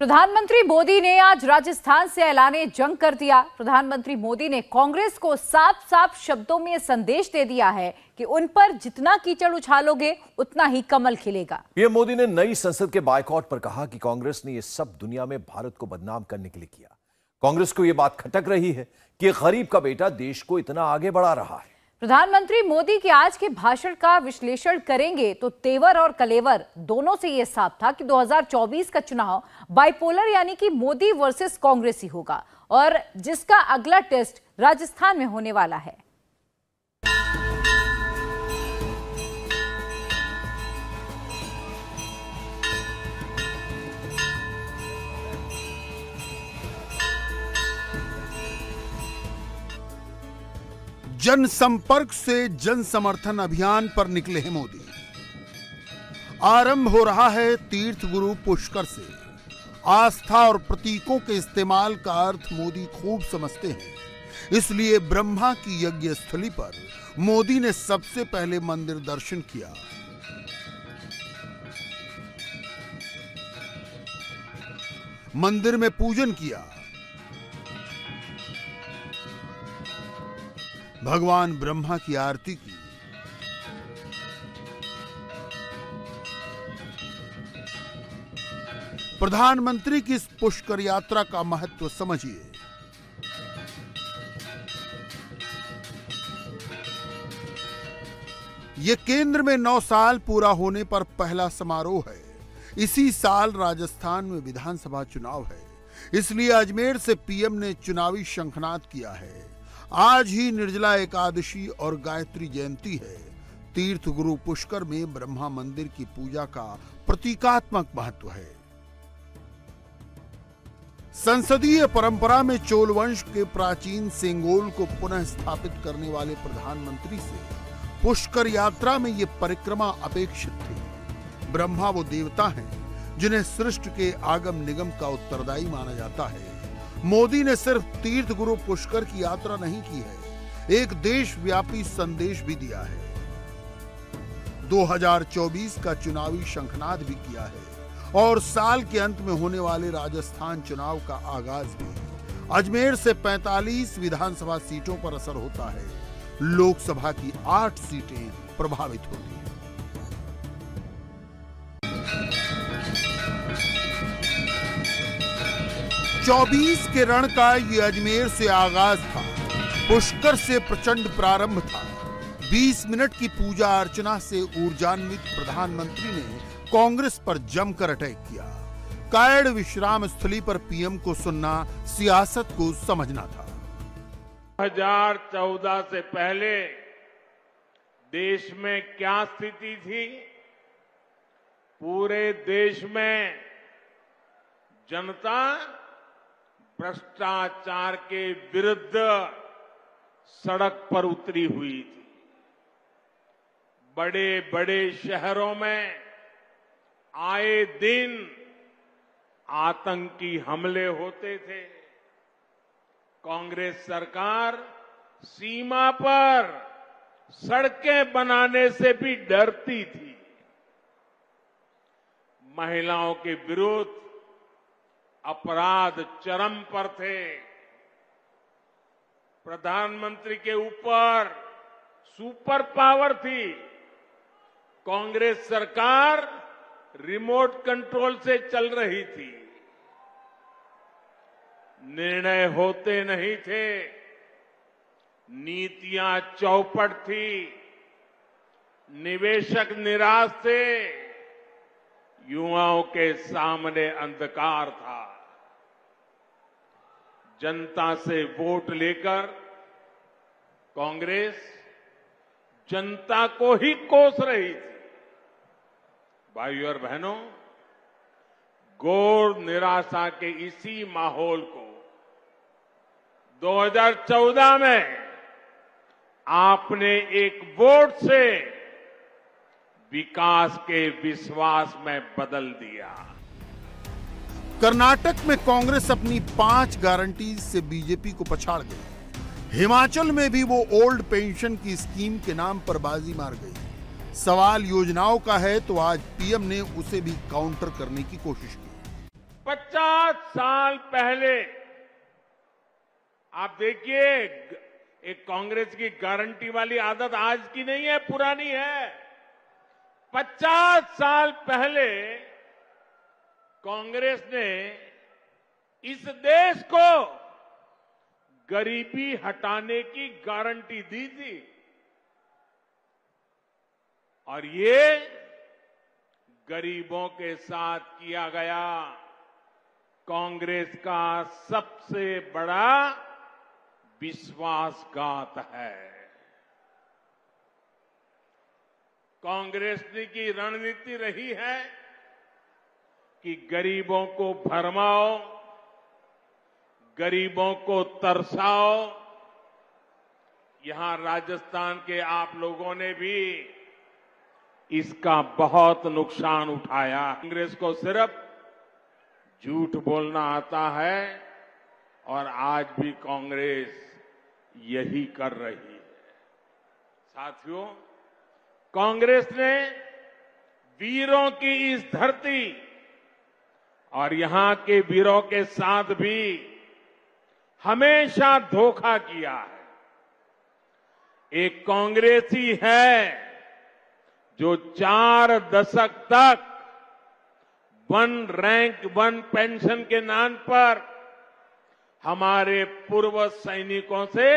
प्रधानमंत्री मोदी ने आज राजस्थान से ऐलाने जंग कर दिया। प्रधानमंत्री मोदी ने कांग्रेस को साफ साफ शब्दों में संदेश दे दिया है कि उन पर जितना कीचड़ उछालोगे उतना ही कमल खिलेगा। पीएम मोदी ने नई संसद के बायकॉट पर कहा कि कांग्रेस ने यह सब दुनिया में भारत को बदनाम करने के लिए किया। कांग्रेस को यह बात खटक रही है कि गरीब का बेटा देश को इतना आगे बढ़ा रहा है। प्रधानमंत्री मोदी के आज के भाषण का विश्लेषण करेंगे तो तेवर और कलेवर दोनों से यह साफ था कि 2024 का चुनाव बाइपोलर यानी कि मोदी वर्सेस कांग्रेस ही होगा और जिसका अगला टेस्ट राजस्थान में होने वाला है। जनसंपर्क से जन समर्थन अभियान पर निकले हैं मोदी। आरंभ हो रहा है तीर्थ गुरु पुष्कर से। आस्था और प्रतीकों के इस्तेमाल का अर्थ मोदी खूब समझते हैं, इसलिए ब्रह्मा की यज्ञ स्थली पर मोदी ने सबसे पहले मंदिर दर्शन किया। मंदिर में पूजन किया। भगवान ब्रह्मा की आरती की। प्रधानमंत्री की इस पुष्कर यात्रा का महत्व समझिए। यह केंद्र में 9 साल पूरा होने पर पहला समारोह है। इसी साल राजस्थान में विधानसभा चुनाव है, इसलिए अजमेर से पीएम ने चुनावी शंखनाद किया है। आज ही निर्जला एकादशी और गायत्री जयंती है। तीर्थ गुरु पुष्कर में ब्रह्मा मंदिर की पूजा का प्रतीकात्मक महत्व है। संसदीय परंपरा में चोल वंश के प्राचीन सेंगोल को पुनः स्थापित करने वाले प्रधानमंत्री से पुष्कर यात्रा में ये परिक्रमा अपेक्षित थी। ब्रह्मा वो देवता हैं जिन्हें सृष्टि के आगम निगम का उत्तरदायी माना जाता है। मोदी ने सिर्फ तीर्थ गुरु पुष्कर की यात्रा नहीं की है, एक देशव्यापी संदेश भी दिया है। 2024 का चुनावी शंखनाद भी किया है और साल के अंत में होने वाले राजस्थान चुनाव का आगाज भी। अजमेर से 45 विधानसभा सीटों पर असर होता है। लोकसभा की 8 सीटें प्रभावित होती हैं। 24 के रण का ये अजमेर से आगाज था। पुष्कर से प्रचंड प्रारंभ था। 20 मिनट की पूजा अर्चना से ऊर्जान्वित प्रधानमंत्री ने कांग्रेस पर जमकर अटैक किया। कायड़ विश्राम स्थली पर पीएम को सुनना सियासत को समझना था। 2014 से पहले देश में क्या स्थिति थी? पूरे देश में जनता भ्रष्टाचार के विरुद्ध सड़क पर उतरी हुई थी। बड़े बड़े शहरों में आए दिन आतंकी हमले होते थे। कांग्रेस सरकार सीमा पर सड़कें बनाने से भी डरती थी। महिलाओं के विरुद्ध अपराध चरम पर थे। प्रधानमंत्री के ऊपर सुपर पावर थी। कांग्रेस सरकार रिमोट कंट्रोल से चल रही थी। निर्णय होते नहीं थे। नीतियां चौपट थी। निवेशक निराश थे। युवाओं के सामने अंधकार था। जनता से वोट लेकर कांग्रेस जनता को ही कोस रही थी। भाइयों और बहनों, घोर निराशा के इसी माहौल को 2014 में आपने एक वोट से विकास के विश्वास में बदल दिया। कर्नाटक में कांग्रेस अपनी 5 गारंटीज से बीजेपी को पछाड़ गई। हिमाचल में भी वो ओल्ड पेंशन की स्कीम के नाम पर बाजी मार गई। सवाल योजनाओं का है तो आज पीएम ने उसे भी काउंटर करने की कोशिश की। 50 साल पहले आप देखिए, एक कांग्रेस की गारंटी वाली आदत आज की नहीं है, पुरानी है। 50 साल पहले कांग्रेस ने इस देश को गरीबी हटाने की गारंटी दी थी और ये गरीबों के साथ किया गया कांग्रेस का सबसे बड़ा विश्वासघात है। कांग्रेस की रणनीति रही है कि गरीबों को भरमाओ, गरीबों को तरसाओ। यहां राजस्थान के आप लोगों ने भी इसका बहुत नुकसान उठाया। कांग्रेस को सिर्फ झूठ बोलना आता है और आज भी कांग्रेस यही कर रही है। साथियों, कांग्रेस ने वीरों की इस धरती और यहां के वीरों के साथ भी हमेशा धोखा किया है। एक कांग्रेसी है जो 4 दशक तक 1 रैंक 1 पेंशन के नाम पर हमारे पूर्व सैनिकों से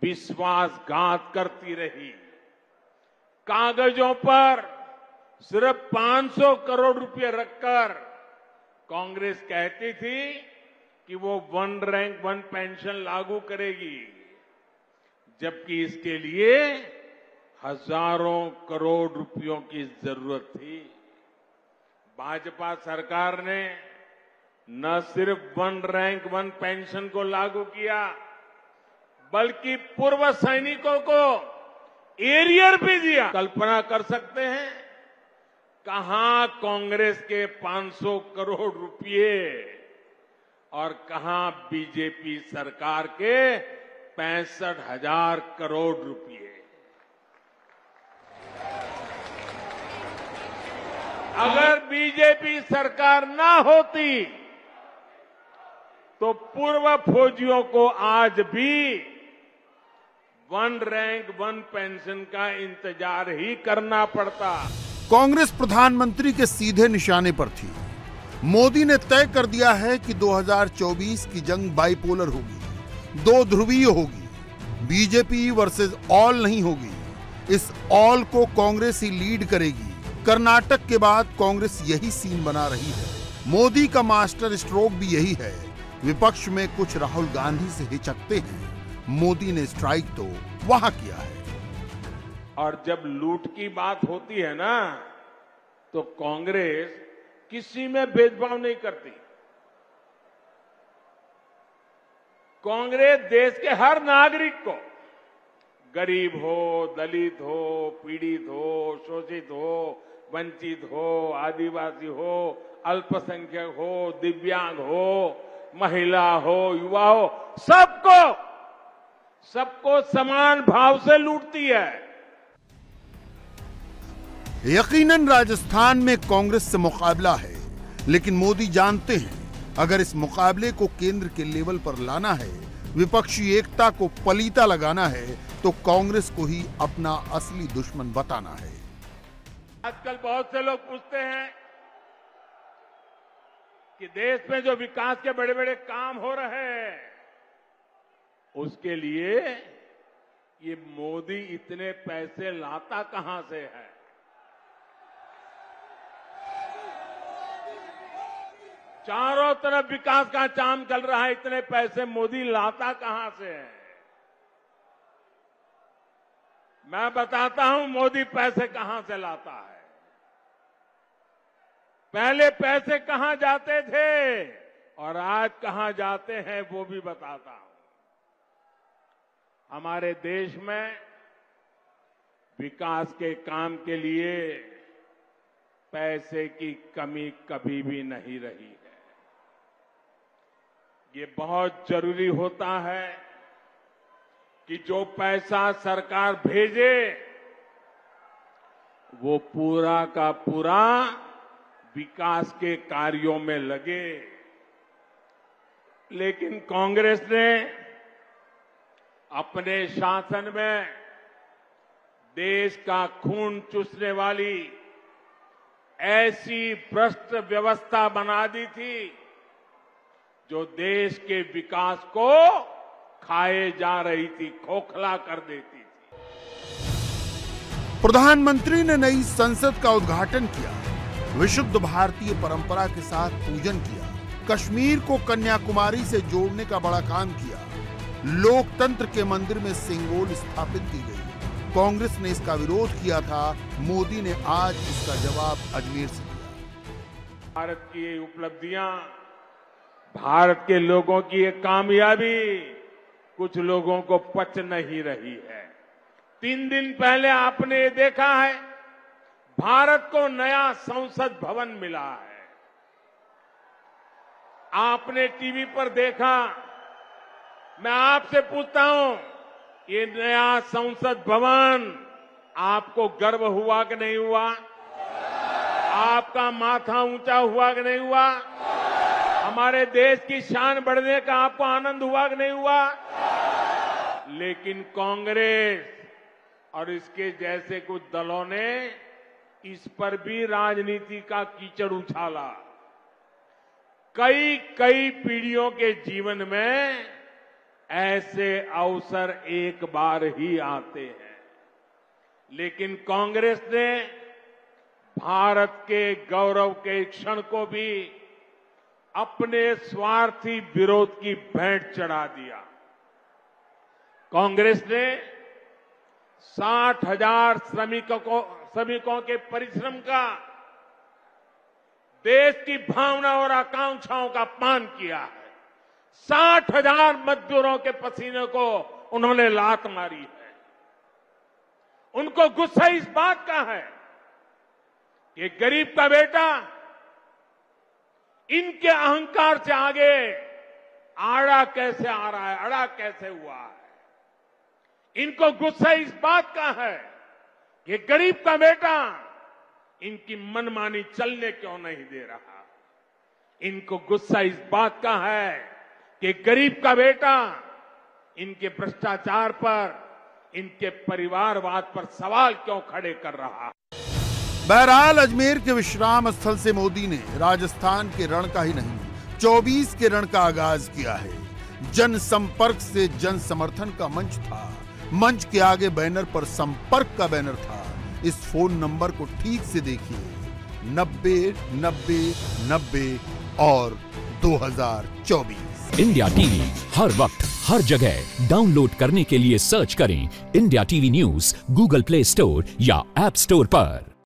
विश्वासघात करती रही। कागजों पर सिर्फ 500 करोड़ रुपए रखकर कांग्रेस कहती थी कि वो 1 रैंक 1 पेंशन लागू करेगी, जबकि इसके लिए हजारों करोड़ रुपयों की जरूरत थी। भाजपा सरकार ने न सिर्फ 1 रैंक 1 पेंशन को लागू किया, बल्कि पूर्व सैनिकों को एरियर भी दिया। कल्पना कर सकते हैं कहां कांग्रेस के 500 करोड़ रुपए और कहां बीजेपी सरकार के 65,000 करोड़ रुपए। अगर बीजेपी सरकार ना होती तो पूर्व फौजियों को आज भी 1 रैंक 1 पेंशन का इंतजार ही करना पड़ता। कांग्रेस प्रधानमंत्री के सीधे निशाने पर थी। मोदी ने तय कर दिया है कि 2024 की जंग बाइपोलर होगी, 2 ध्रुवीय होगी, बीजेपी वर्सेस ऑल नहीं होगी। इस ऑल को कांग्रेस ही लीड करेगी। कर्नाटक के बाद कांग्रेस यही सीन बना रही है। मोदी का मास्टर स्ट्रोक भी यही है। विपक्ष में कुछ राहुल गांधी से हिचकते हैं, मोदी ने स्ट्राइक तो वहां किया है। और जब लूट की बात होती है ना, तो कांग्रेस किसी में भेदभाव नहीं करती। कांग्रेस देश के हर नागरिक को, गरीब हो, दलित हो, पीड़ित हो, शोषित हो, वंचित हो, आदिवासी हो, अल्पसंख्यक हो, दिव्यांग हो, महिला हो, युवा हो, सबको समान भाव से लूटती है। यकीनन राजस्थान में कांग्रेस से मुकाबला है, लेकिन मोदी जानते हैं अगर इस मुकाबले को केंद्र के लेवल पर लाना है, विपक्षी एकता को पलीता लगाना है, तो कांग्रेस को ही अपना असली दुश्मन बताना है। आजकल बहुत से लोग पूछते हैं कि देश में जो विकास के बड़े बड़े काम हो रहे हैं, उसके लिए ये मोदी इतने पैसे लाता कहां से है। चारों तरफ विकास का काम चल रहा है, इतने पैसे मोदी लाता कहां से है। मैं बताता हूं मोदी पैसे कहां से लाता है। पहले पैसे कहां जाते थे और आज कहां जाते हैं वो भी बताता हूं। हमारे देश में विकास के काम के लिए पैसे की कमी कभी भी नहीं रही है। ये बहुत जरूरी होता है कि जो पैसा सरकार भेजे वो पूरा का पूरा विकास के कार्यों में लगे, लेकिन कांग्रेस ने अपने शासन में देश का खून चूसने वाली ऐसी भ्रष्ट व्यवस्था बना दी थी जो देश के विकास को खाए जा रही थी, खोखला कर देती थी। प्रधानमंत्री ने नई संसद का उद्घाटन किया, विशुद्ध भारतीय परंपरा के साथ पूजन किया, कश्मीर को कन्याकुमारी से जोड़ने का बड़ा काम किया, लोकतंत्र के मंदिर में सिंगोल स्थापित की गई। कांग्रेस ने इसका विरोध किया था, मोदी ने आज इसका जवाब अजमेर से दिया। भारत की ये उपलब्धियां, भारत के लोगों की ये कामयाबी कुछ लोगों को पच नहीं रही है। 3 दिन पहले आपने ये देखा है, भारत को नया संसद भवन मिला है। आपने टीवी पर देखा, मैं आपसे पूछता हूं, ये नया संसद भवन आपको गर्व हुआ कि नहीं हुआ? आपका माथा ऊंचा हुआ कि नहीं हुआ? हमारे देश की शान बढ़ने का आपको आनंद हुआ कि नहीं हुआ? लेकिन कांग्रेस और इसके जैसे कुछ दलों ने इस पर भी राजनीति का कीचड़ उछाला। कई पीढ़ियों के जीवन में ऐसे अवसर एक बार ही आते हैं, लेकिन कांग्रेस ने भारत के गौरव के क्षण को भी अपने स्वार्थी विरोध की भेंट चढ़ा दिया। कांग्रेस ने 60,000 श्रमिकों के परिश्रम का, देश की भावना और आकांक्षाओं का अपमान किया है। 60,000 मजदूरों के पसीने को उन्होंने लात मारी है। उनको गुस्सा इस बात का है कि गरीब का बेटा इनके अहंकार से आगे आड़ा कैसे आ रहा है, अड़ा कैसे हुआ है। इनको गुस्सा इस बात का है कि गरीब का बेटा इनकी मनमानी चलने क्यों नहीं दे रहा। इनको गुस्सा इस बात का है कि गरीब का बेटा इनके भ्रष्टाचार पर, इनके परिवारवाद पर सवाल क्यों खड़े कर रहा है। बहरहाल अजमेर के विश्राम स्थल से मोदी ने राजस्थान के रण का ही नहीं 24 के रण का आगाज किया है। जन संपर्क से जन समर्थन का मंच था। मंच के आगे बैनर पर संपर्क का बैनर था। इस फोन नंबर को ठीक से देखिए, 90-90-90 और 2024। इंडिया टीवी हर वक्त हर जगह डाउनलोड करने के लिए सर्च करें India TV news Google play store या ऐप स्टोर पर।